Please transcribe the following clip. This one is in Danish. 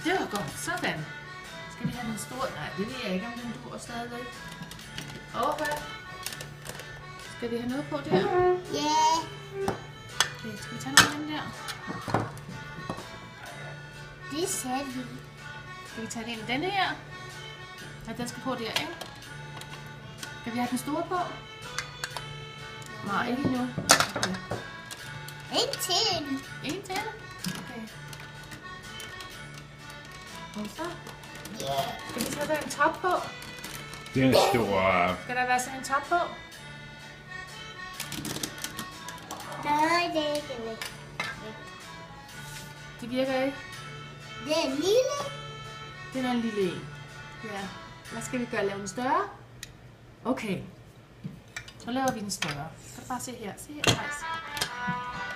Det var godt. Sådan. Skal vi have den store? Nej, det ved jeg ikke, om den duer stadigvæk. Okay. Skal vi have noget på der? Ja. Okay, skal vi tage noget af den der? Det sagde vi. Skal vi tage den denne her? Ja, den skal på der, ikke? Skal vi have den store på? Nej, ikke endnu. Okay. En til. En til? Okay. Og så? Ja. Skal vi så være en top på? Det er en stor... Skal der være sådan en top på? Nej, det er ikke vigtigt. Det virker ikke. Det er lille. Den er en lille en. Ja. Hvad skal vi gøre? Lave den større? Okay. Så laver vi den større. Kan du bare se her. Se her, Thijs.